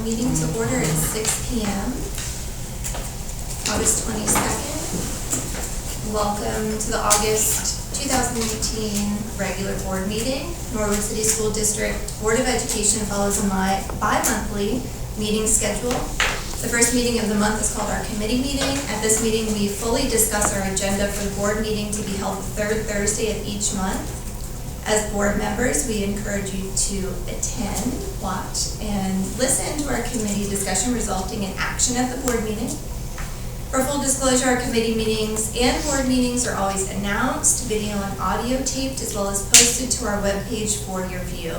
meeting to order at 6 p.m. August 22nd. Welcome to the August 2018 regular board meeting. Norwood City School District Board of Education follows a bi-monthly meeting schedule. The first meeting of the month is called our committee meeting. At this meeting, we fully discuss our agenda for the board meeting to be held the third Thursday of each month. As board members, we encourage you to attend, watch, and listen to our committee discussion resulting in action at the board meeting. For full disclosure, our committee meetings and board meetings are always announced, video and audio taped, as well as posted to our webpage for your view.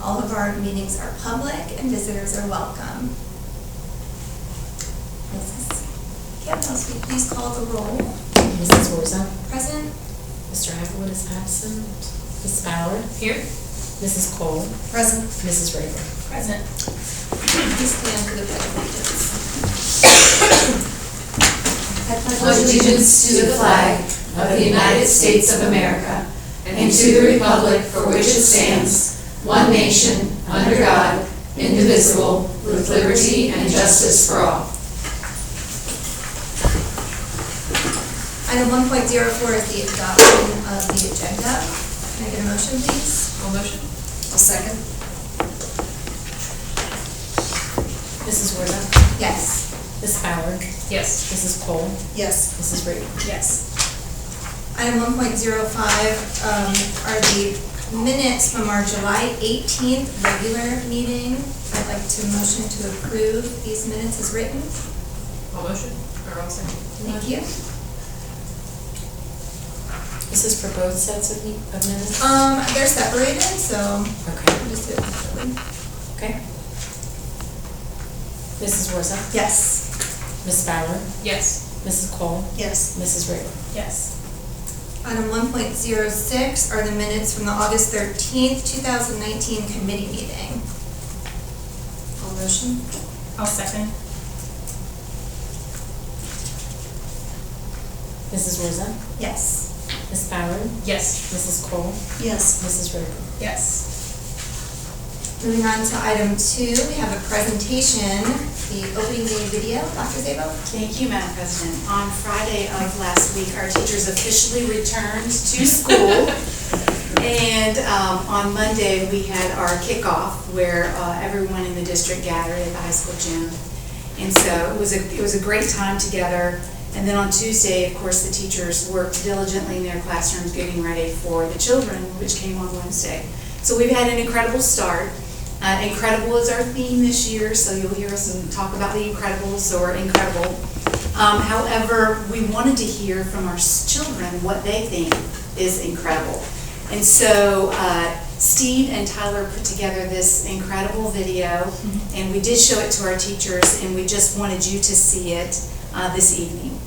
All of our meetings are public and visitors are welcome. Mrs. Campbell, will you please call the roll? Mrs. Warza. Present. Mr. Haverwood is absent. Ms. Ballard. Here. Mrs. Cole. Present. Mrs. Rayburn. Present. Please stand for the pledge of allegiance. I pledge allegiance to the flag of the United States of America and to the republic for which it stands, one nation, under God, indivisible, with liberty and justice for all. Item 1.04 is the adoption of the agenda. Can I get a motion, please? I'll motion. I'll second. Mrs. Warza. Yes. Ms. Ballard. Yes. Mrs. Cole. Yes. Mrs. Rayburn. Yes. Item 1.05 are the minutes from our July 18th regular meeting. I'd like to motion to approve these minutes as written. I'll motion, or I'll second. Thank you. This is for both sets of minutes? They're separated, so Okay. I'll just do it separately. Okay. Mrs. Warza. Yes. Ms. Ballard. Yes. Mrs. Cole. Yes. Mrs. Rayburn. Yes. Item 1.06 are the minutes from the August 13th, 2019 committee meeting. I'll motion. I'll second. Mrs. Warza. Yes. Ms. Ballard. Yes. Mrs. Cole. Yes. Mrs. Rayburn. Yes. Moving on to item 2, we have a presentation, the opening day video. Dr. Zabo? Thank you, Madam President. On Friday of last week, our teachers officially returned to school. And on Monday, we had our kickoff where everyone in the district gathered at the high school gym. And so it was a great time together. And then on Tuesday, of course, the teachers worked diligently in their classrooms getting ready for the children, which came on Wednesday. So we've had an incredible start. Incredible is our theme this year, so you'll hear us talk about the Incredibles or Incredible. However, we wanted to hear from our children what they think is incredible. And so Steve and Tyler put together this incredible video, and we did show it to our teachers, and we just wanted you to see it this evening.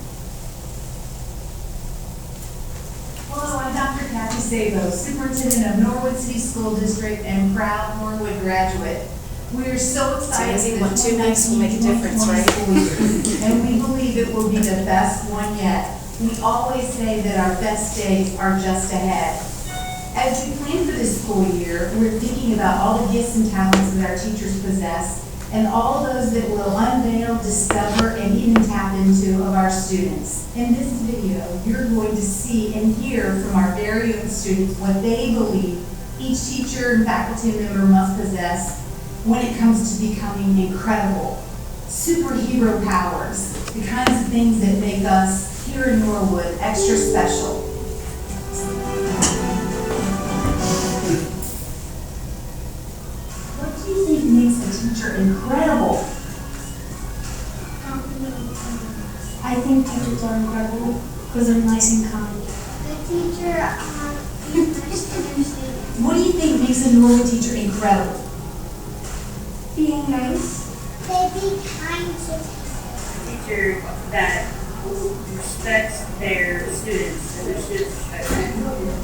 Hello, I'm Dr. Kathy Sabo, Superintendent of Norwood City School District and proud Norwood graduate. We are so excited It's amazing for what 2 weeks will make a difference, right? school year, and we believe it will be the best one yet. We always say that our best days are just ahead. As we plan for this school year, we're thinking about all the gifts and talents that our teachers possess and all those that will unveil, discover, and even tap into of our students. In this video, you're going to see and hear from our very own students what they believe each teacher and faculty member must possess when it comes to becoming incredible. Superhero powers, the kinds of things that make us here in Norwood extra special. What do you think makes a teacher incredible? I think teachers are incredible because they're nice and kind. The teacher is nice to their students. What do you think makes a Norwood teacher incredible? Being nice. They be kind to Teacher that respects their students and their students respect them.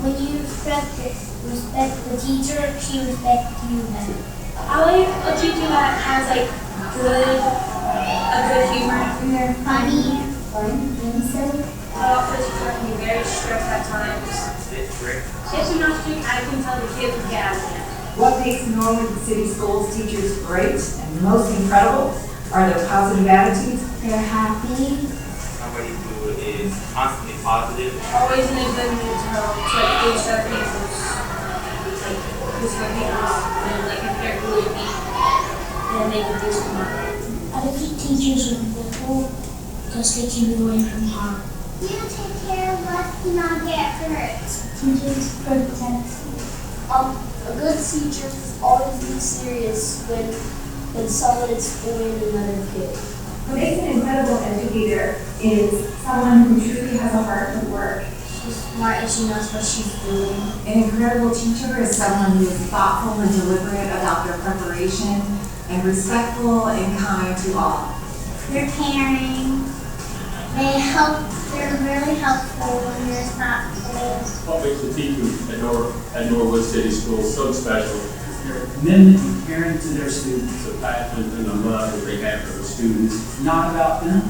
when you respect the teacher, she respects you then. I like a teacher that has a good humor. And they're funny. I also teacher can be very strict at times. It's strict. She has not strict, I can tell the kids get out of it. What makes Norwood City Schools teachers great and most incredible are their positive attitudes. They're happy. Somebody who is constantly positive. Always in a good mood to help, to like push our papers. Like push our papers. And like if they're really weak, then they can do some more. I think teachers are wonderful because they keep you away from harm. You take care of us to not get hurt. Teachers protect you. A good teacher always be serious when someone is fooling another kid. What makes an incredible educator is someone who truly has a heart for work. She's smart and she knows what she's doing. An incredible teacher is someone who is thoughtful and deliberate about their preparation and respectful and kind to all. They're caring. They're really helpful when there's not plans. What makes the teachers at Norwood City Schools so special? Their commitment and caring to their students. The passion and the love that they have for the students. It's not about them,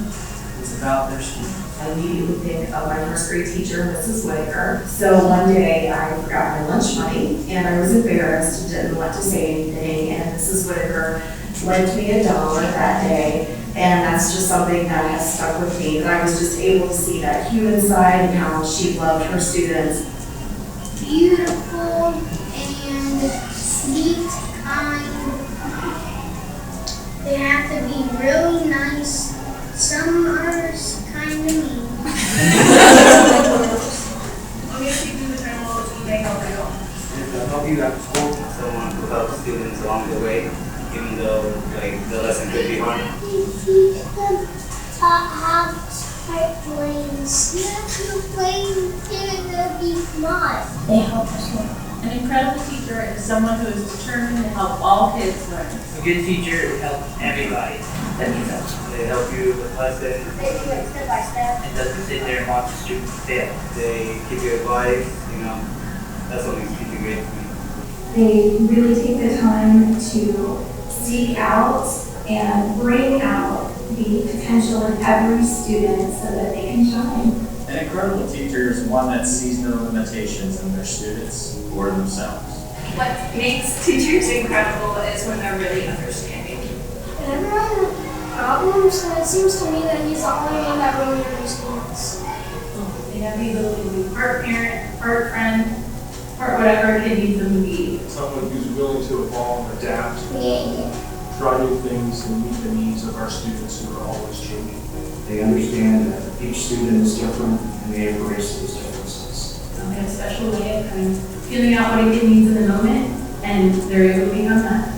it's about their students. I immediately think of my first grade teacher, Mrs. Whitaker. So one day I forgot my lunch money and I was embarrassed and didn't want to say anything. And Mrs. Whitaker lent me $1 that day. And that's just something that has stuck with me, that I was just able to see that human side and how she loved her students. Beautiful and sweet, kind. They have to be really nice. Some are kind of mean. What makes teachers determine what they help you? To help you after school, someone who helps students along the way, even though like the lesson could be hard. They teach them how to fight planes. You have to play to be smart. They help us learn. An incredible teacher is someone who is determined to help all kids learn. A good teacher helps everybody that needs help. They help you with lessons. They do it step by step. It doesn't sit there and watch the students fail. They give you advice, that's what makes teaching great to me. They really take the time to seek out and bring out the potential in every student so that they can shine. An incredible teacher is one that sees no limitations in their students or themselves. What makes teachers incredible is when they're really understanding. And everyone has problems, and it seems to me that he's the only one that really understands. They have the ability to be part parent, part friend, part whatever a kid needs them to be. Someone who's willing to evolve, adapt, try new things, and meet the needs of our students who are always changing. They understand that each student is different and they embrace those differences. They have a special way of kind of feeling out what a kid needs in the moment, and they're able to become that.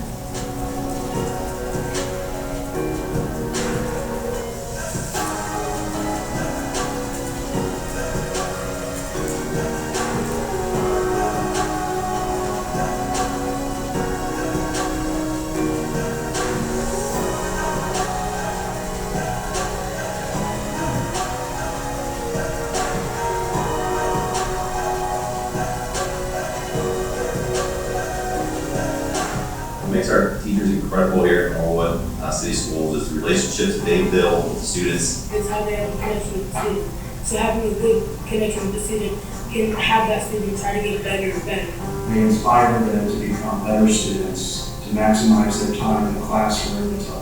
What makes our teachers incredible here at Norwood City Schools is the relationships that they build with the students. It's how they have a connection with the student. So having a good connection with the student can have that student try to get better and better. They inspire them to become better students, to maximize their time in the classroom, to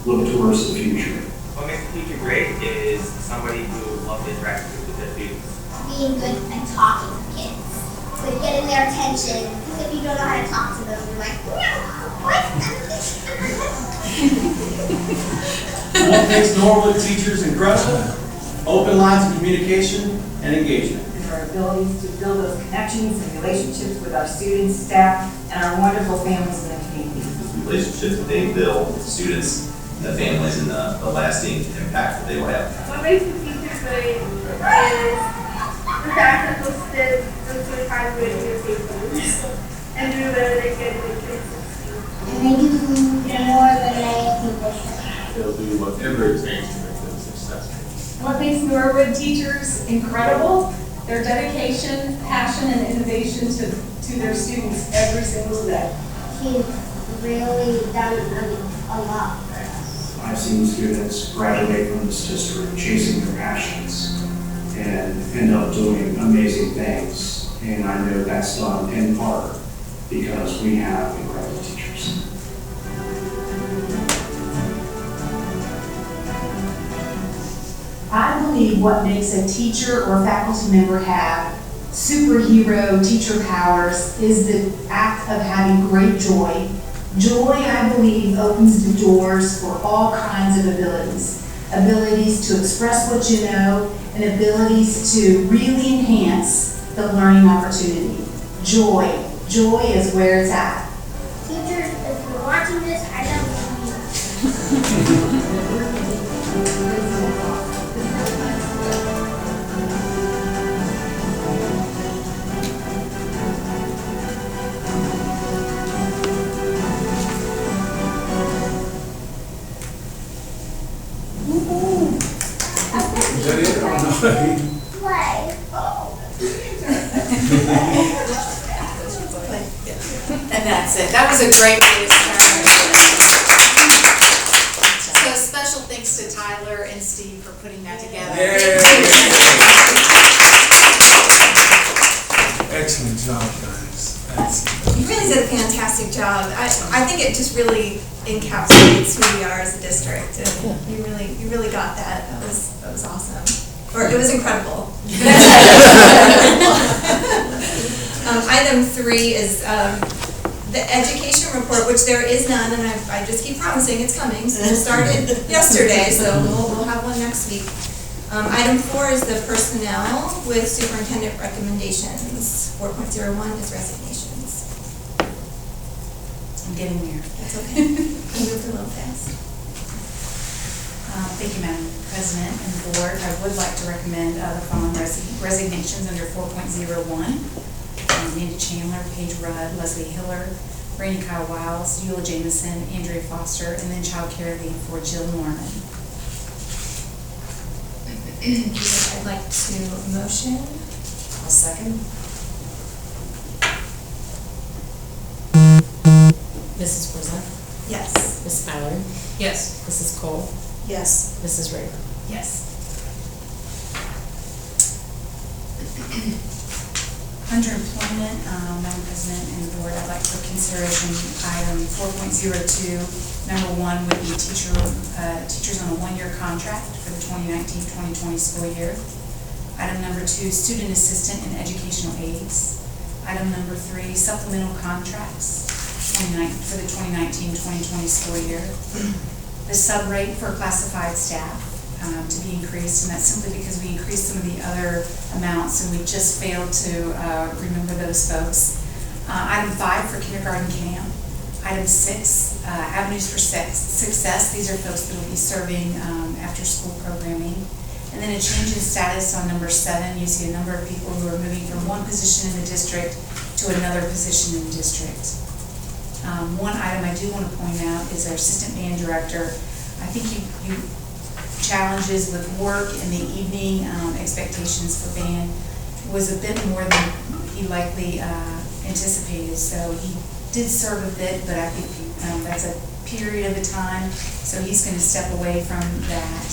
look towards the future. What makes a teacher great is somebody who loves to interact with their students. Being good and talking to kids. Like getting their attention. Because if you don't know how to talk to them, you're like, no, what? What makes Norwood teachers incredible? Open lines of communication and engagement. It's our abilities to build those connections and relationships with our students, staff, and our wonderful families in the community. The relationships that they build with the students, the families, and the lasting impact that they will have. What makes a teacher great is the fact that those students go to hard way to their papers and do whatever they can to make kids succeed. And they do more than anything they should. They'll do whatever it takes to make them successful. What makes Norwood teachers incredible? Their dedication, passion, and innovation to their students every single day. She's really done a lot for us. I've seen students graduate from this district chasing their passions and end up doing amazing things. And I know that's done in part because we have incredible teachers. I believe what makes a teacher or faculty member have superhero teacher powers is the act of having great joy. Joy, I believe, opens the doors for all kinds of abilities. Abilities to express what you know and abilities to really enhance the learning opportunity. Joy. Joy is where it's at. Teachers, if you're watching this, I don't love you. Is that it? Or no? Play. And that's it. That was a great way to start. So special thanks to Tyler and Steve for putting that together. Excellent job, guys. Excellent. You really did a fantastic job. I think it just really encapsulates who we are as a district. And you really got that. That was awesome. Or it was incredible. Item 3 is the education report, which there is none, and I just keep promising it's coming. So we'll start it yesterday, so we'll have one next week. Item 4 is the personnel with superintendent recommendations. 4.01 is resignations. I'm getting there. That's okay. I moved a little fast. Thank you, Madam President and the board. I would like to recommend the following resignations under 4.01. Amanda Chandler, Paige Rudd, Leslie Hiller, Brandy Kyle Wiles, Eula Jameson, Andrea Foster, and then child care leave for Jill Norman. I'd like to motion. I'll second. Mrs. Brzezak? Yes. Ms. Ballard? Yes. Mrs. Cole? Yes. Mrs. Rayburn? Yes. Under employment, Madam President and the board, I'd like for consideration item 4.02. Number 1 would be teachers on a 1-year contract for the 2019-2020 school year. Item number 2, student assistant and educational aides. Item number 3, supplemental contracts for the 2019-2020 school year. The sub rate for classified staff to be increased, and that's simply because we increased some of the other amounts and we just failed to remember those folks. Item 5 for kindergarten camp. Item 6, avenues for success. These are folks that will be serving after school programming. And then a change in status on number 7. You see a number of people who are moving from one position in the district to another position in the district. One item I do want to point out is our assistant band director. I think you challenges with work in the evening, expectations for band was a bit more than he likely anticipated. So he did serve a bit, but I think that's a period of a time. So he's going to step away from that.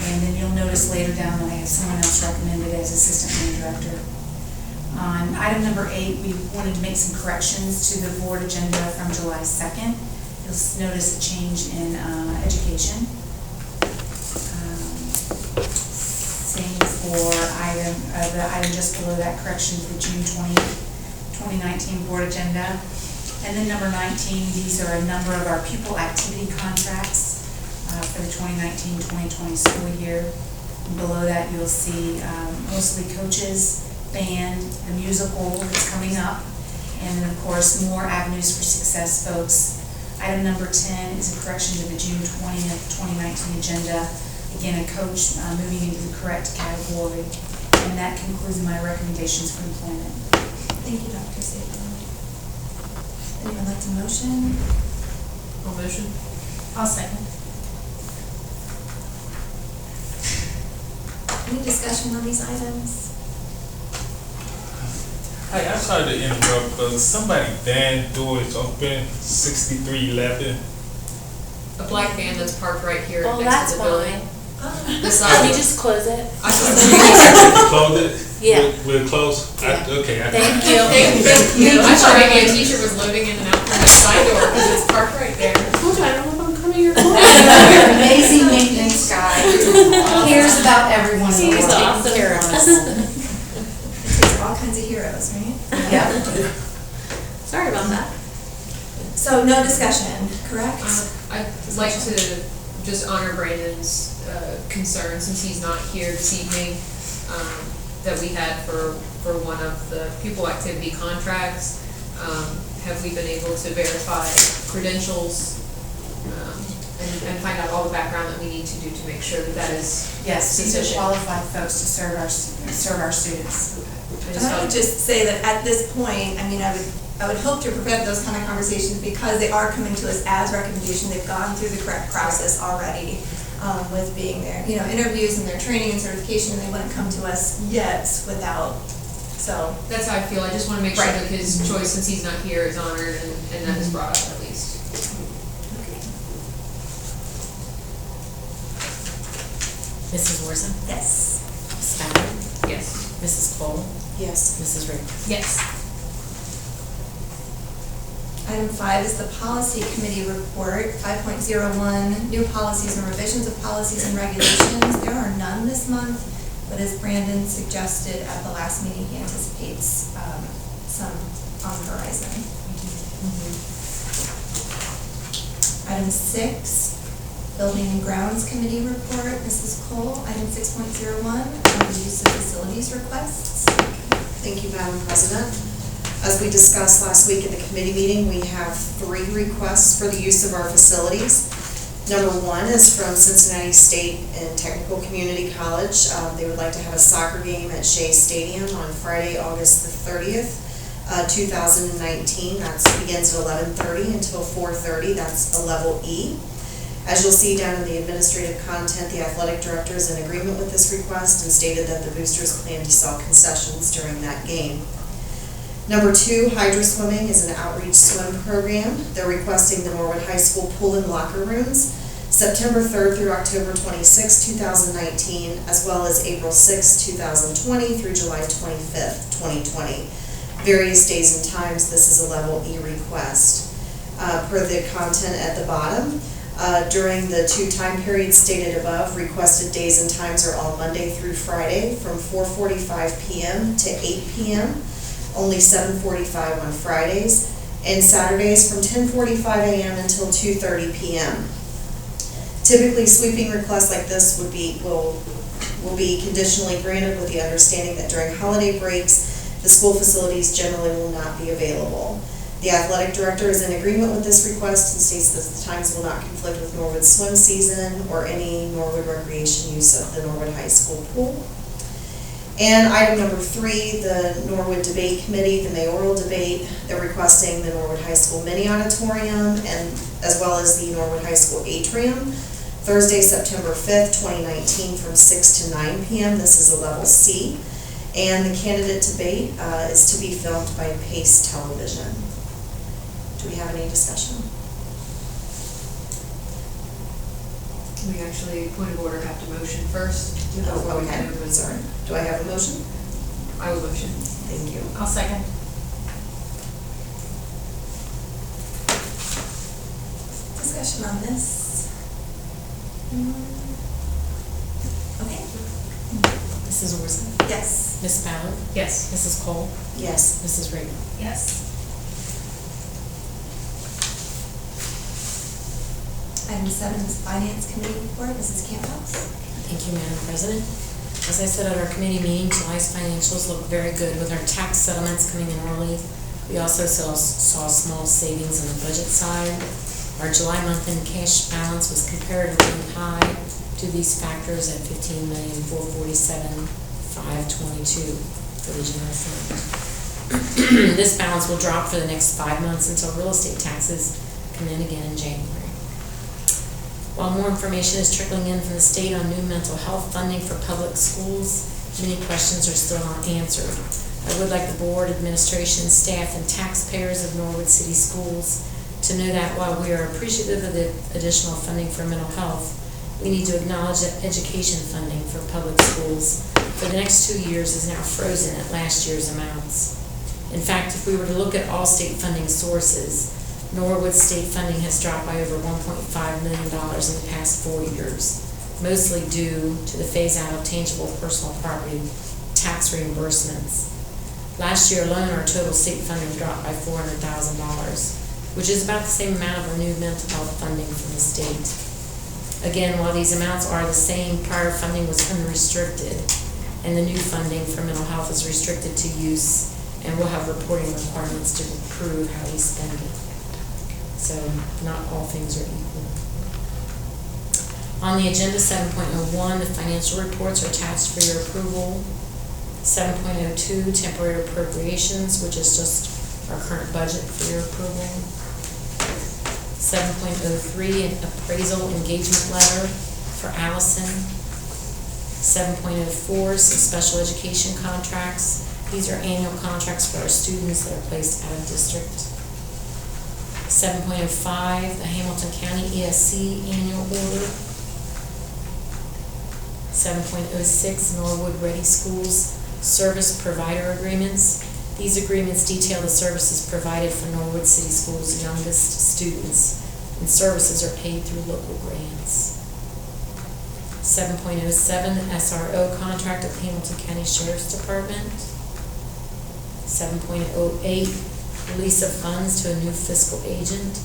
And then you'll notice later down that I have someone else recommended as assistant band director. On item number 8, we wanted to make some corrections to the board agenda from July 2nd. You'll notice a change in education. Same for the item just below that, correction to the June 2019 board agenda. And then number 19, these are a number of our pupil activity contracts for the 2019-2020 school year. And below that, you'll see mostly coaches, band, the musical that's coming up, and then of course more avenues for success folks. Item number 10 is a correction to the June 20th, 2019 agenda. Again, a coach moving into the correct category. And that concludes my recommendations for employment. Thank you, Dr. Saban. Anyone like to motion? I'll motion. I'll second. Any discussion on these items? Hey, I tried to interrupt because somebody banned doors open 6311. A black van that's parked right here Oh, next to the building. fine. The Can side. we just close it? I thought Close it. Yeah. We're close? Okay. Thank you. Thank you. I thought maybe a teacher was loading in and out from the side door because it's parked right there. Told you, I don't know if I'm coming or going. Amazing maintenance guy. Cares about everyone. He's awesome. Care of us. Takes all kinds of heroes, right? Yep. Sorry about that. So no discussion, correct? I'd like to just honor Brandon's concern, since he's not here this evening, that we had for one of the pupil activity contracts. Have we been able to verify credentials and find out all the background that we need to do to make sure that that is Yes, these are sufficient? qualified folks to serve our students. I would just say that at this point, I mean, I would hope to prevent those kind of conversations because they are coming to us as recommendations. They've gone through the correct process already with being there, interviews and their training and certification, and they wouldn't come to us yet without, so. That's how I feel. I just want to make sure Right. that his choice, since he's not here, is honored and that is brought up at least. Mrs. Warson? Yes. Ms. Ballard? Yes. Mrs. Cole? Yes. Mrs. Ray? Yes. Item 5 is the policy committee report, 5.01, new policies and revisions of policies and regulations. There are none this month, but as Brandon suggested at the last meeting, he anticipates some on the horizon. Item 6, building and grounds committee report, Mrs. Cole. Item 6.01, the use of facilities requests. Thank you, Madam President. As we discussed last week at the committee meeting, we have 3 requests for the use of our facilities. Number 1 is from Cincinnati State and Technical Community College. They would like to have a soccer game at Shea Stadium on Friday, August the 30th, 2019. That begins at 11:30 until 4:30. That's a level E. As you'll see down in the administrative content, the athletic director is in agreement with this request and stated that the boosters plan to sell concessions during that game. Number 2, hydro swimming is an outreach swim program. They're requesting the Norwood High School pool and locker rooms September 3rd through October 26, 2019, as well as April 6, 2020 through July 25th, 2020. Various days and times. This is a level E request. Per the content at the bottom, during the 2 time periods stated above, requested days and times are all Monday through Friday from 4:45 p.m. to 8 p.m., only 7:45 on Fridays, and Saturdays from 10:45 a.m. until 2:30 p.m. Typically, sweeping requests like this will be conditionally granted with the understanding that during holiday breaks, the school facilities generally will not be available. The athletic director is in agreement with this request and states that the times will not conflict with Norwood swim season or any Norwood recreation use of the Norwood High School pool. And item number 3, the Norwood Debate Committee, the mayoral debate, they're requesting the Norwood High School mini auditorium and as well as the Norwood High School atrium, Thursday, September 5th, 2019 from 6 to 9 p.m. This is a level C. And the candidate debate is to be filmed by Pace Television. Do we have any discussion? We actually, point of order, have to motion first. Oh, okay, sorry. Do I have a motion? I will motion. Thank you. I'll second. Discussion on this? Okay. Mrs. Warson? Yes. Ms. Ballard? Yes. Mrs. Cole? Yes. Mrs. Ray? Yes. Item 7 is Finance Committee report, Mrs. Campbell. Thank you, Madam President. As I said at our committee meeting, July's financials look very good with our tax settlements coming in early. We also saw small savings on the budget side. Our July month-end cash balance was comparatively high to these factors at $15,447,522 for the general fund. This balance will drop for the next 5 months until real estate taxes come in again in January. While more information is trickling in from the state on new mental health funding for public schools, many questions are still not answered. I would like the board, administration, staff, and taxpayers of Norwood City Schools to know that while we are appreciative of the additional funding for mental health, we need to acknowledge that education funding for public schools for the next 2 years is now frozen at last year's amounts. In fact, if we were to look at all state funding sources, Norwood state funding has dropped by over $1.5 million in the past 4 years, mostly due to the phase-out of tangible personal property tax reimbursements. Last year alone, our total state funding dropped by $400,000, which is about the same amount of our new mental health funding from the state. Again, while these amounts are the same, prior funding was unrestricted, and the new funding for mental health is restricted to use, and we'll have reporting requirements to prove how we spend it. So not all things are equal. On the agenda, 7.01, the financial reports are attached for your approval. 7.02, temporary appropriations, which is just our current budget for your approval. 7.03, an appraisal engagement letter for Allison. 7.04, some special education contracts. These are annual contracts for our students that are placed out of district. 7.05, the Hamilton County ESC annual order. 7.06, Norwood Ready Schools service provider agreements. These agreements detail the services provided for Norwood City Schools' youngest students, and services are paid through local grants. 7.07, the SRO contract of Hamilton County Sheriff's Department. 7.08, release of funds to a new fiscal agent.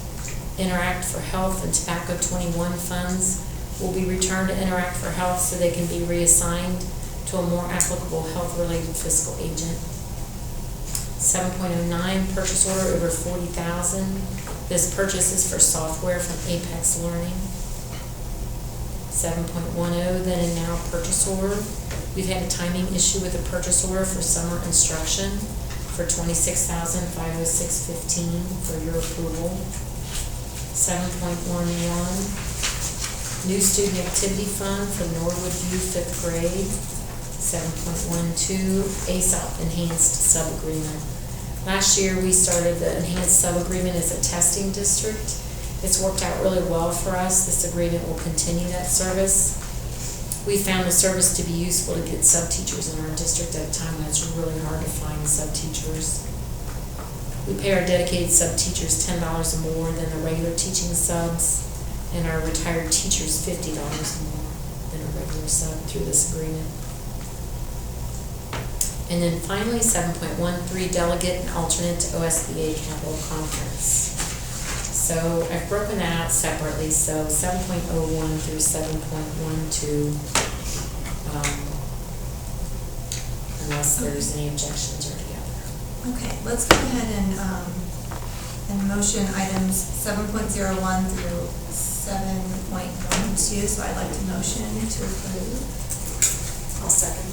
Interact for Health and Tobacco 21 funds will be returned to Interact for Health so they can be reassigned to a more applicable health-related fiscal agent. 7.09, purchase order over $40,000. This purchase is for software from Apex Learning. 7.10, then and now purchase order. We've had a timing issue with a purchase order for summer instruction for $26,506.15 for your approval. 7.11, new student activity fund for Norwood U 5th grade. 7.12, ASOP enhanced sub-agreement. Last year we started the enhanced sub-agreement as a testing district. It's worked out really well for us. This agreement will continue that service. We found the service to be useful to get sub-teachers in our district at a time when it's really hard to find sub-teachers. We pay our dedicated sub-teachers $10 more than the regular teaching subs, and our retired teachers $50 more than a regular sub through this agreement. And then finally, 7.13, delegate and alternate to OSBA Capital Conference. So I've broken that out separately, so 7.01 through 7.12, unless there's any objections or together. Okay, let's go ahead and motion items 7.01 through 7.12, so I'd like to motion to approve. I'll second.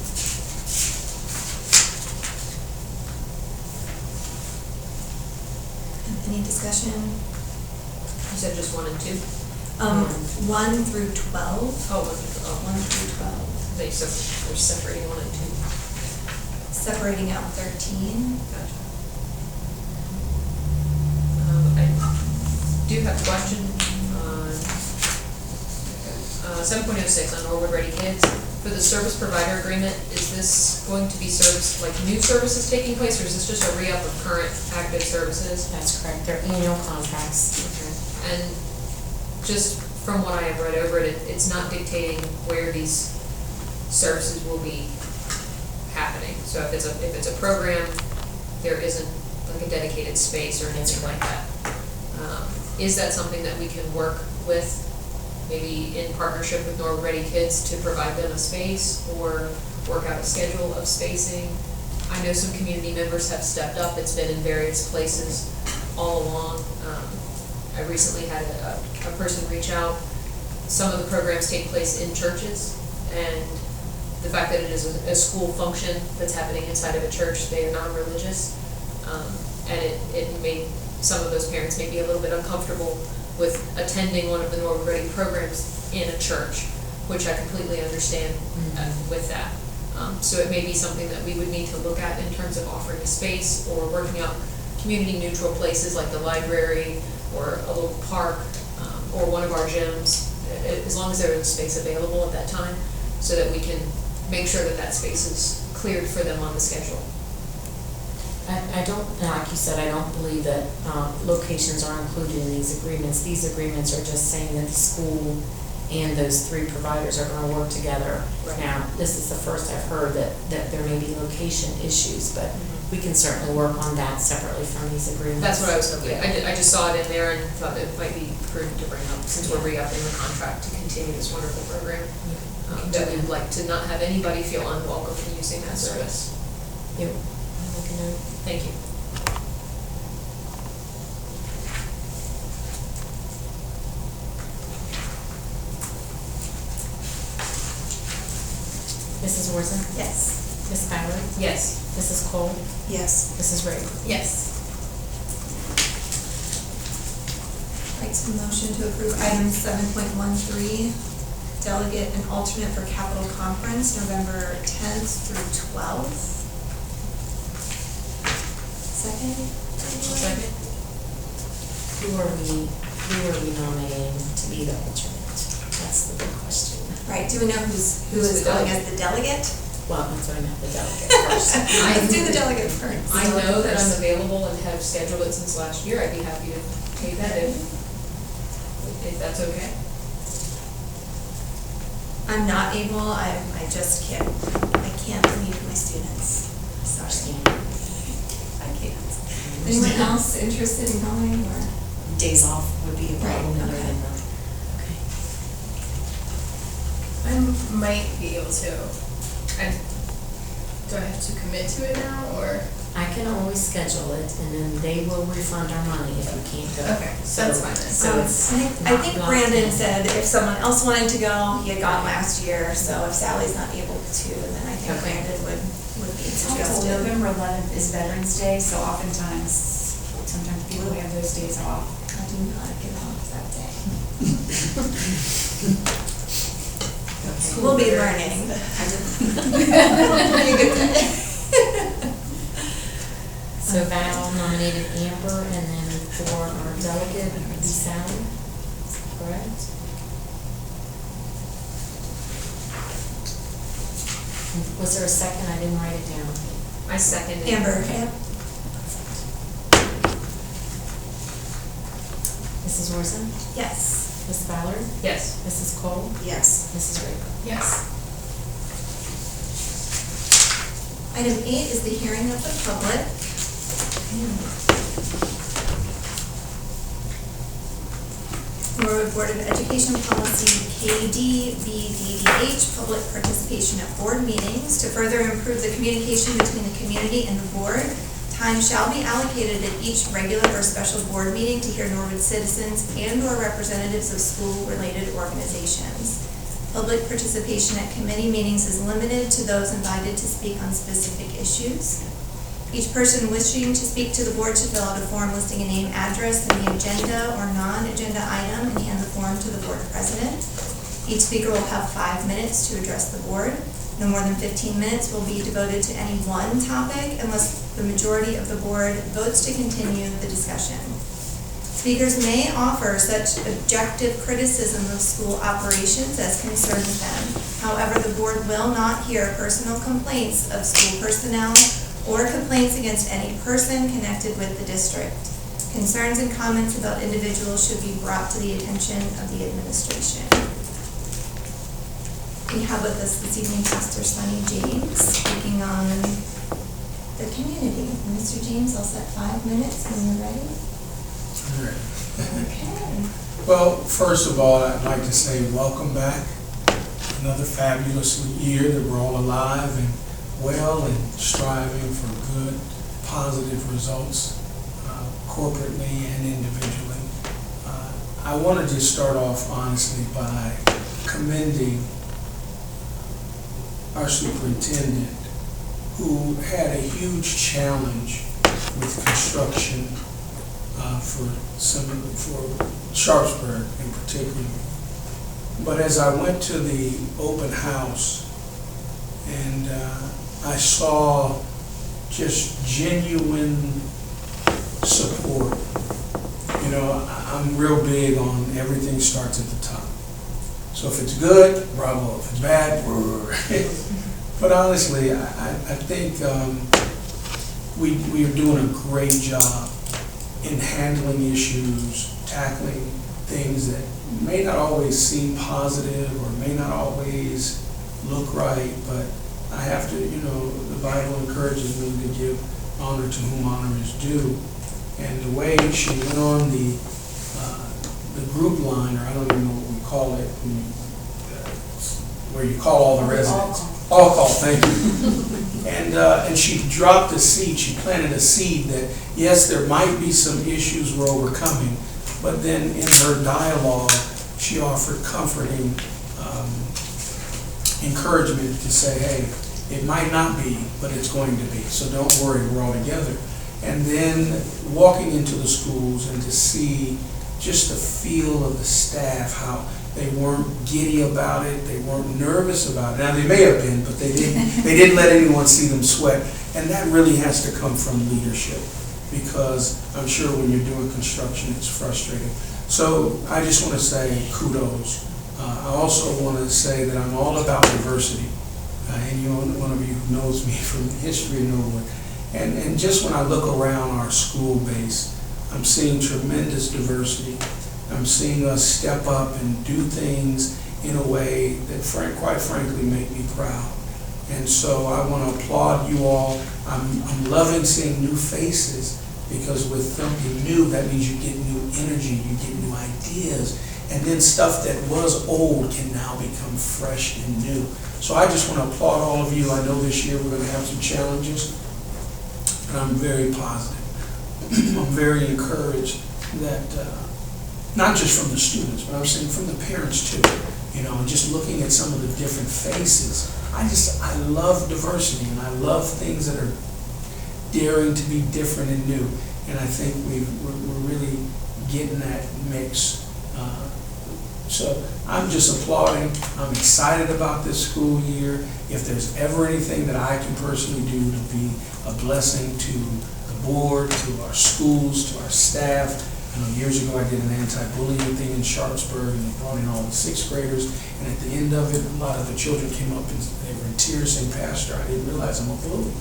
Any discussion? You said just 1 and 2? 1 through 12. Oh, 1 through 12. 1 through 12. They're separating 1 and 2. Separating out 13. Gotcha. I do have a question on 7.06 on Norwood Ready Kids. For the service provider agreement, is this going to be service, like new services taking place, or is this just a re-up of current active services? That's correct. They're annual contracts. Okay. And just from what I have read over it, it's not dictating where these services will be happening. So if it's a program, there isn't like a dedicated space or anything like that. Is that something that we can work with, maybe in partnership with Norwood Ready Kids, to provide them a space or work out a schedule of spacing? I know some community members have stepped up. It's been in various places all along. I recently had a person reach out. Some of the programs take place in churches, and the fact that it is a school function that's happening inside of a church, they are non-religious, and it made some of those parents may be a little bit uncomfortable with attending one of the Norwood Ready programs in a church, which I completely understand with that. So it may be something that we would need to look at in terms of offering a space or working out community neutral places like the library or a little park or one of our gyms. as long as there is space available at that time, so that we can make sure that that space is cleared for them on the schedule. I don't, like you said, I don't believe that locations are included in these agreements. These agreements are just saying that the school and those three providers are going to work together. Right. Now, this is the first I've heard that there may be location issues, but we can certainly work on that separately from these agreements. That's what I was hoping. Yeah. I just saw it in there and thought it might be prudent to bring up, since we're re-upping the contract to continue this wonderful program. That we'd like to not have anybody feel unwelcome in using that service. Yep. I'll make a note. Thank you. Mrs. Warzen? Yes. Ms. Ballard? Yes. Mrs. Cole? Yes. Mrs. Ray? Yes. I'd like to motion to approve item 7.13, delegate and alternate for Capital Conference, November 10th through 12th. Second? Second. Who are we nominating to be the alternate? That's the big question. Right, do we know who is going as the delegate? Well, that's what I meant, the delegate first. Let's do the delegate first. I know that I'm available and have scheduled it since last year. I'd be happy to take that if that's okay. I'm not able, I just can't leave my students. Sorry. I can't. Anyone else interested in going or? Days off would be a problem. Right, okay. I might be able to. Do I have to commit to it now, or? I can always schedule it, and then they will refund our money if you can't go. Okay, So- that's fine then. So it's I think Brandon said if someone else wanted to go, he had gone last year, so if Sally's not able to, then I think Okay. Brandon would be Also, interested. November 11th is Veterans Day, so oftentimes, sometimes people have those days off. I do not get off that day. We'll be learning. Pretty good day. So Val nominated Amber, and then for our delegate, it would be Sally, correct? Was there a second? I didn't write it down. I second it. Amber, yep. Mrs. Orson? Yes. Ms. Ballard? Yes. Mrs. Cole? Yes. Mrs. Raker? Yes. Item 8 is the hearing of the public. Norwood Board of Education Policy KDBDDH, public participation at board meetings. To further improve the communication between the community and the board, time shall be allocated at each regular or special board meeting to hear Norwood citizens and/or representatives of school-related organizations. Public participation at committee meetings is limited to those invited to speak on specific issues. Each person wishing to speak to the board should fill out a form listing a name, address, and the agenda or non-agenda item, and hand the form to the board president. Each speaker will have 5 minutes to address the board. No more than 15 minutes will be devoted to any one topic unless the majority of the board votes to continue the discussion. Speakers may offer such objective criticism of school operations as concerns them. However, the board will not hear personal complaints of school personnel or complaints against any person connected with the district. Concerns and comments about individuals should be brought to the attention of the administration. We have with us this evening Pastor Sonny James speaking on the community. Mr. James, I'll set 5 minutes when you're ready. Okay. Well, first of all, I'd like to say welcome back. Another fabulous year that we're all alive and well and striving for good, positive results corporately and individually. I want to just start off honestly by commending our superintendent, who had a huge challenge with construction for Sharpsburg in particular. But as I went to the open house and I saw just genuine support. You know, I'm real big on everything starts at the top. So if it's good, bravo. If it's bad, brr. But honestly, I think we are doing a great job in handling issues, tackling things that may not always seem positive or may not always look right, but I have to, the Bible encourages me to give honor to whom honor is due. And the way she went on the group line, or I don't even know what we call it, where you call all the residents. All call, thank you. And she dropped a seed, she planted a seed that, yes, there might be some issues we're overcoming, but then in her dialogue, she offered comforting encouragement to say, hey, it might not be, but it's going to be, so don't worry, we're all together. And then walking into the schools and to see just the feel of the staff, how they weren't giddy about it, they weren't nervous about it. Now, they may have been, but they didn't let anyone see them sweat. And that really has to come from leadership, because I'm sure when you're doing construction, it's frustrating. So I just want to say kudos. I also want to say that I'm all about diversity. And one of you who knows me from history of Norwood. And just when I look around our school base, I'm seeing tremendous diversity. I'm seeing us step up and do things in a way that, quite frankly, make me proud. And so I want to applaud you all. I'm loving seeing new faces, because with something new, that means you get new energy, you get new ideas, and then stuff that was old can now become fresh and new. So I just want to applaud all of you. I know this year we're going to have some challenges, but I'm very positive. I'm very encouraged that, not just from the students, but I'm saying from the parents too, and just looking at some of the different faces. I love diversity, and I love things that are daring to be different and new. And I think we're really getting that mix. So I'm just applauding. I'm excited about this school year. If there's ever anything that I can personally do to be a blessing to the board, to our schools, to our staff. Years ago I did an anti-bullying thing in Sharpsburg, and they brought in all the 6th graders, and at the end of it, a lot of the children came up and they were in tears saying, Pastor, I didn't realize I'm a bully.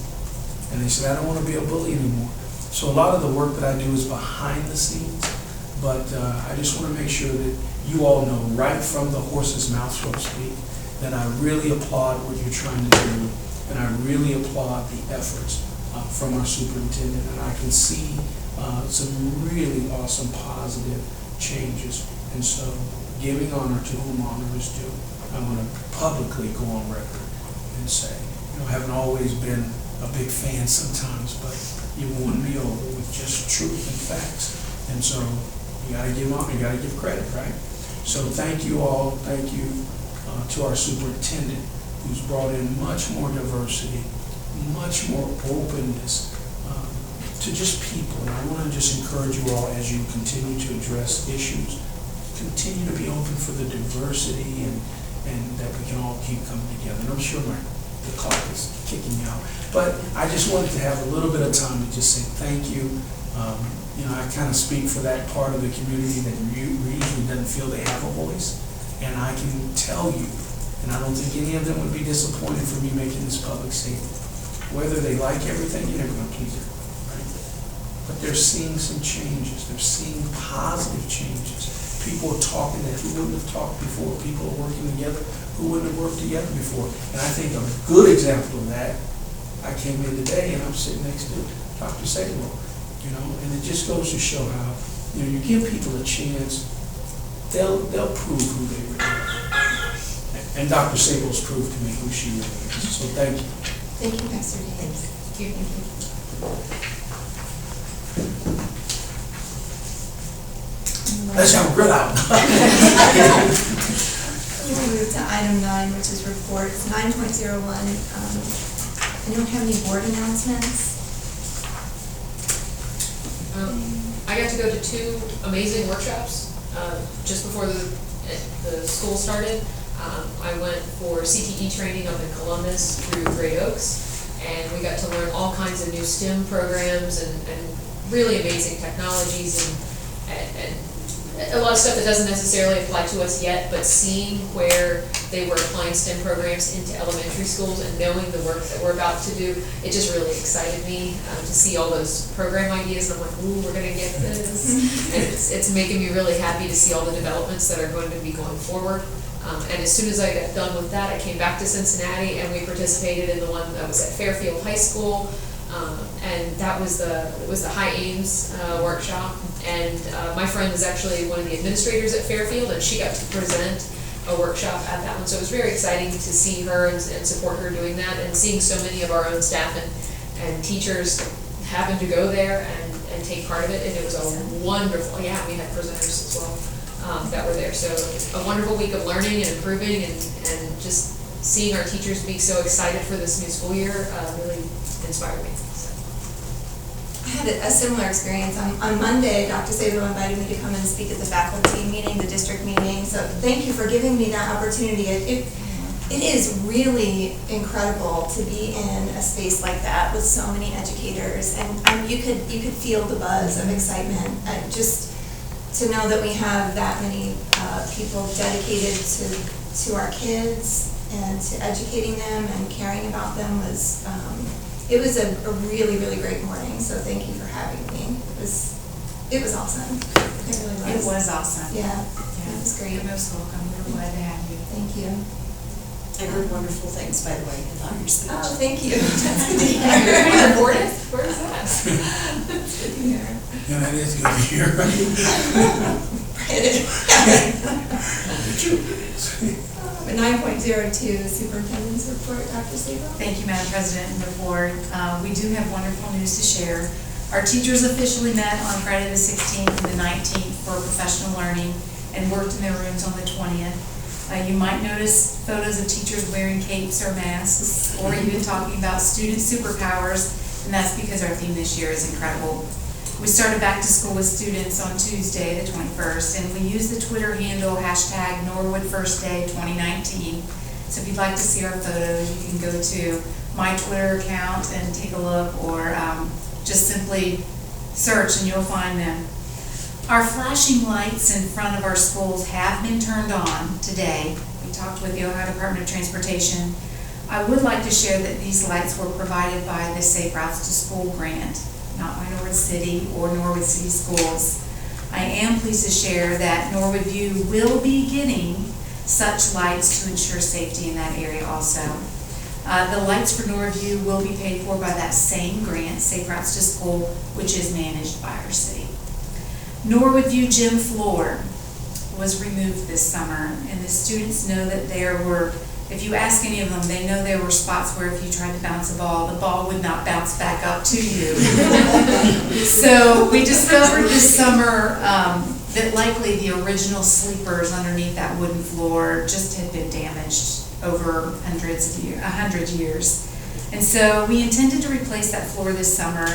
And they said, I don't want to be a bully anymore. So a lot of the work that I do is behind the scenes, but I just want to make sure that you all know right from the horse's mouth, so to speak, that I really applaud what you're trying to do, and I really applaud the efforts from our superintendent, and I can see some really awesome positive changes. And so, giving honor to whom honor is due, I want to publicly go on record and say, I haven't always been a big fan sometimes, but you won me over with just truth and facts. And so, you got to give honor, you got to give credit, right? So thank you all. Thank you to our superintendent, who's brought in much more diversity, much more openness to just people. And I want to just encourage you all, as you continue to address issues, continue to be open for the diversity, and that we can all keep coming together. And I'm sure the clock is kicking me out. But I just wanted to have a little bit of time to just say thank you. I kind of speak for that part of the community that usually doesn't feel they have a voice. And I can tell you, and I don't think any of them would be disappointed for me making this public statement. Whether they like everything, you're never going to please everyone, right? But they're seeing some changes. They're seeing positive changes. People are talking that who wouldn't have talked before. People are working together who wouldn't have worked together before. And I think a good example of that, I came in today and I'm sitting next to Dr. Sable, and it just goes to show how, you give people a chance, they'll prove who they really are. And Dr. Sable's proved to me who she really is. So thank you. Thank you, Pastor James. Thank you. Let's have a grill out. We'll move to item 9, which is reports. 9.01. Anyone have any board announcements? I got to go to 2 amazing workshops just before the school started. I went for CTE training up in Columbus through Great Oaks, and we got to learn all kinds of new STEM programs and really amazing technologies and a lot of stuff that doesn't necessarily apply to us yet, but seeing where they were applying STEM programs into elementary schools and knowing the work that we're about to do, it just really excited me to see all those program ideas. And I'm like, ooh, we're gonna get this. And it's making me really happy to see all the developments that are going to be going forward. And as soon as I got done with that, I came back to Cincinnati and we participated in the one that was at Fairfield High School. And that was the High Aims workshop. And my friend is actually one of the administrators at Fairfield, and she got to present a workshop at that one. So it was very exciting to see her and support her doing that, and seeing so many of our own staff and teachers happen to go there and take part of it. And it was a wonderful, yeah, we had presenters as well that were there. So a wonderful week of learning and improving, and just seeing our teachers be so excited for this new school year really inspired me. I had a similar experience. On Monday, Dr. Sabo invited me to come and speak at the faculty meeting, the district meeting, so thank you for giving me that opportunity. It is really incredible to be in a space like that with so many educators, and you could feel the buzz of excitement. Just to know that we have that many people dedicated to our kids and to educating them and caring about them was it was a really, really great morning, so thank you for having me. It was awesome. It really was. It was awesome. Yeah, it was great. You're most welcome. We're glad to have you. Thank you. I heard wonderful things, by the way, about your speech. Oh, thank you. That's good to hear. Where is that? That's good to hear. Yeah, that is good to hear. But 9.02, Superintendents Report, Dr. Sabo. Thank you, Madam President and the board. We do have wonderful news to share. Our teachers officially met on Friday the 16th and the 19th for professional learning and worked in their rooms on the 20th. You might notice photos of teachers wearing capes or masks, or even talking about student superpowers, and that's because our theme this year is incredible. We started back to school with students on Tuesday, the 21st, and we used the Twitter handle hashtag Norwood First Day 2019. So if you'd like to see our photos, you can go to my Twitter account and take a look, or just simply search and you'll find them. Our flashing lights in front of our schools have been turned on today. We talked with the Ohio Department of Transportation. I would like to share that these lights were provided by the Safe Routes to School grant, not by Norwood City or Norwood City Schools. I am pleased to share that Norwood View will be getting such lights to ensure safety in that area also. The lights for Norwood View will be paid for by that same grant, Safe Routes to School, which is managed by our city. Norwood View gym floor was removed this summer, and the students know that there were, if you ask any of them, they know there were spots where if you tried to bounce a ball, the ball would not bounce back up to you. So we discovered this summer that likely the original sleepers underneath that wooden floor just had been damaged over 100 years. And so we intended to replace that floor this summer,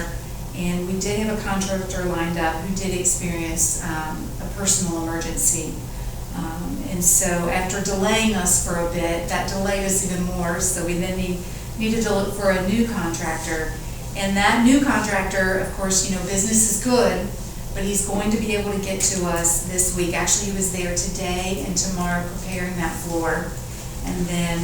and we did have a contractor lined up who did experience a personal emergency. And so after delaying us for a bit, that delayed us even more, so we then needed to look for a new contractor. And that new contractor, of course, you know, business is good, but he's going to be able to get to us this week. Actually, he was there today and tomorrow preparing that floor. And then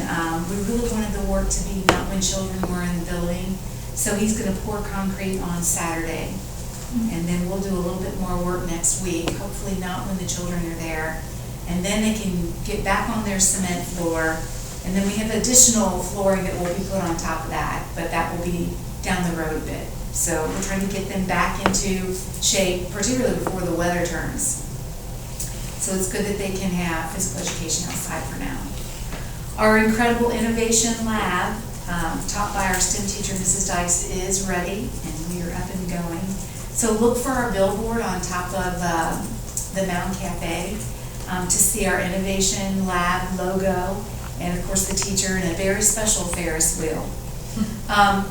we really wanted the work to be not when children were in the building. So he's going to pour concrete on Saturday. And then we'll do a little bit more work next week, hopefully not when the children are there. And then they can get back on their cement floor. And then we have additional flooring that will be put on top of that, but that will be down the road a bit. So we're trying to get them back into shape, particularly before the weather turns. So it's good that they can have physical education outside for now. Our incredible innovation lab, taught by our STEM teacher, Mrs. Dykes, is ready, and we are up and going. So look for our billboard on top of the Mountain Cafe to see our innovation lab logo, and of course the teacher in a very special Ferris wheel.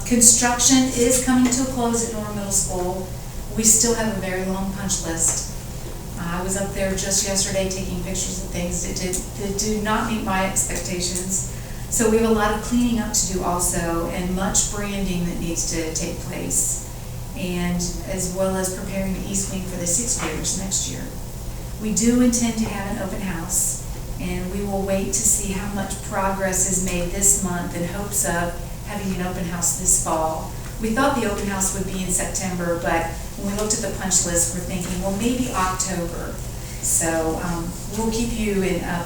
Construction is coming to a close at Norwood Middle School. We still have a very long punch list. I was up there just yesterday taking pictures of things that do not meet my expectations. So we have a lot of cleaning up to do also, and much branding that needs to take place, and as well as preparing the East Wing for the 6th graders next year. We do intend to have an open house, and we will wait to see how much progress is made this month in hopes of having an open house this fall. We thought the open house would be in September, but when we looked at the punch list, we're thinking, well, maybe October. So we'll keep you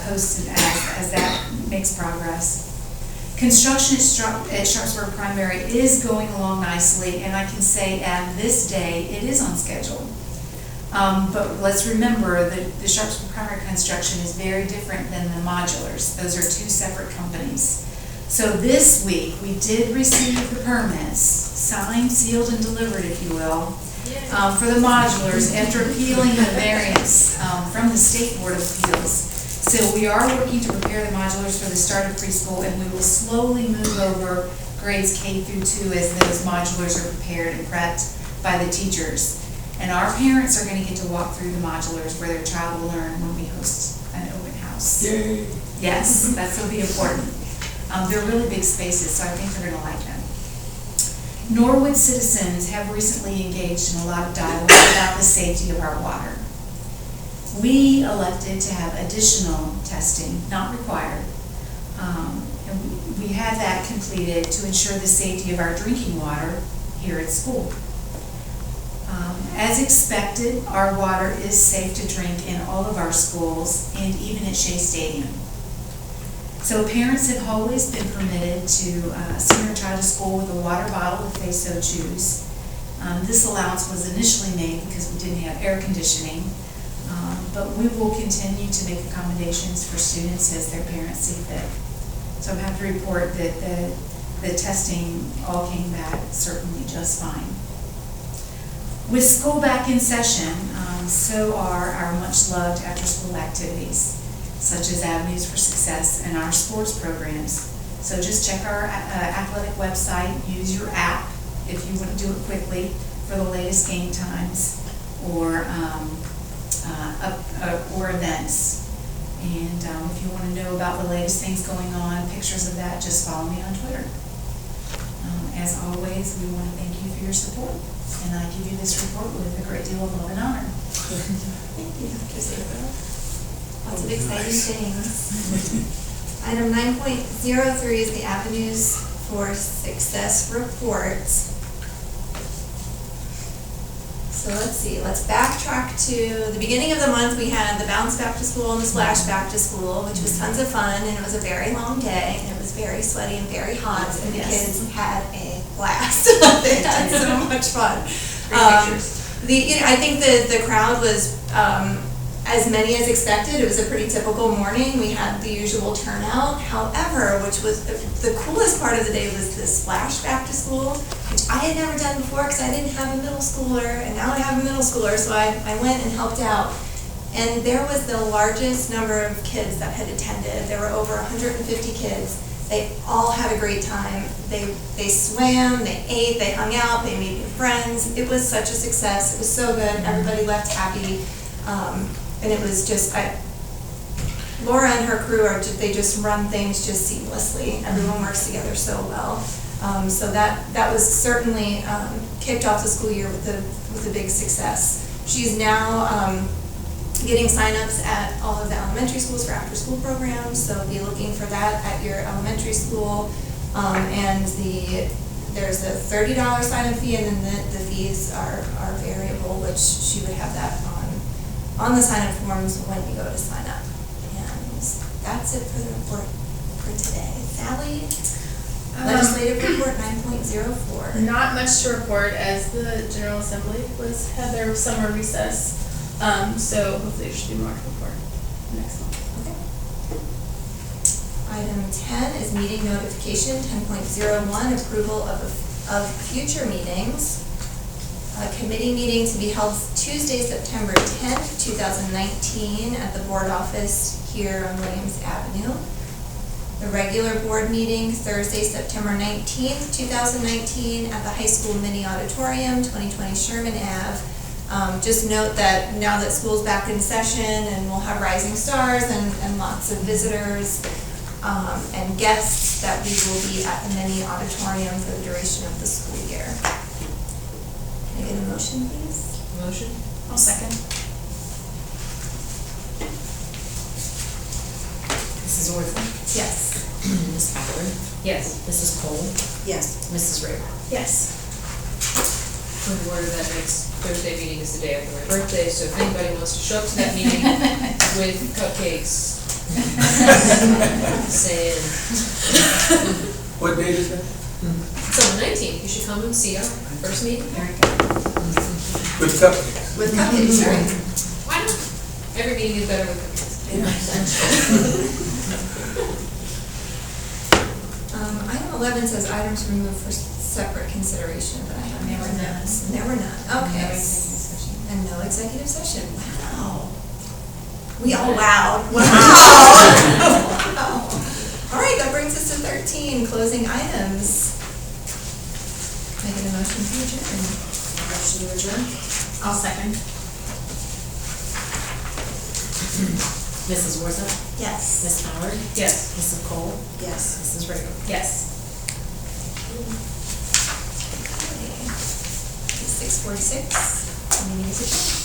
posted as that makes progress. Construction at Sharpsburg Primary is going along nicely, and I can say at this day, it is on schedule. But let's remember that the Sharpsburg Primary construction is very different than the modulars. Those are two separate companies. So this week, we did receive the permits, signed, sealed, and delivered, if you will, for the modulars after appealing the variance from the State Board of Appeals. So we are working to prepare the modulars for the start of preschool, and we will slowly move over grades K through 2 as those modulars are prepared and prepped by the teachers. And our parents are going to get to walk through the modulars where their child will learn when we host an open house. Yay! Yes, that's going to be important. They're really big spaces, so I think they're going to like them. Norwood citizens have recently engaged in a lot of dialogue about the safety of our water. We elected to have additional testing, not required, and we had that completed to ensure the safety of our drinking water here at school. As expected, our water is safe to drink in all of our schools and even at Shea Stadium. So parents have always been permitted to send their child to school with a water bottle if they so choose. This allowance was initially made because we didn't have air conditioning, but we will continue to make accommodations for students as their parents see fit. So I'm happy to report that the testing all came back certainly just fine. With school back in session, so are our much-loved after-school activities, such as Avenues for Success and our sports programs. So just check our athletic website, use your app if you want to do it quickly for the latest game times or events. And if you want to know about the latest things going on, pictures of that, just follow me on Twitter. As always, we want to thank you for your support, and I give you this report with a great deal of love and honor. Thank you, Dr. Saber. Lots of exciting things. Item 9.03 is the Avenues for Success report. So let's see, let's backtrack to the beginning of the month. We had the Bounce Back to School and the Splash Back to School, which was tons of fun, and it was a very long day, and it was very sweaty and very hot, and the kids had a blast. They had so much fun. I think the crowd was as many as expected. It was a pretty typical morning. We had the usual turnout. However, which was the coolest part of the day was the Splash Back to School, which I had never done before because I didn't have a middle schooler, and now I have a middle schooler, so I went and helped out. And there was the largest number of kids that had attended. There were over 150 kids. They all had a great time. They swam, they ate, they hung out, they made new friends. It was such a success. It was so good. Everybody left happy. And it was just, Laura and her crew they just run things just seamlessly. Everyone works together so well. So that was certainly kicked off the school year with a big success. She's now getting signups at all of the elementary schools for after-school programs, so be looking for that at your elementary school. And there's a $30 sign-up fee, and then the fees are variable, which she would have that on the sign-up forms when you go to sign up. And that's it for the report for today. Sally, legislative report 9.04. Not much to report as the General Assembly had their summer recess. So hopefully there should be more to report next month. Okay. Item 10 is meeting notification. 10.01, approval of future meetings. A committee meeting to be held Tuesday, September 10th, 2019 at the board office here on Williams Avenue. The regular board meeting Thursday, September 19th, 2019 at the high school mini auditorium, 2020 Sherman Ave. Just note that now that school's back in session and we'll have rising stars and lots of visitors and guests, that we will be at the mini auditorium for the duration of the school year. Can I get a motion, please? Motion? I'll second. Mrs. Worthing. Yes. Ms. Howard. Yes. Mrs. Cole. Yes. Mrs. Raymer. Yes. Point of order, that next Thursday meeting is the day after my birthday, so if anybody wants to show up to that meeting with cupcakes, saying, What date is that? it's on the 19th, you should come and see our first meeting. With cupcakes. With cupcakes, right? Why not? Every meeting is better with cupcakes. Item 11 says items removed for separate consideration, but I have never none. Never none, okay. And no executive session, wow. We all wowed, wow. All right, that brings us to 13, closing items. Making a motion to adjourn. Motion to adjourn? I'll second. Mrs. Worthing. Yes. Ms. Howard. Yes. Mrs. Cole. Yes. Mrs. Raymer. Yes. 6:46, meeting is adjourned.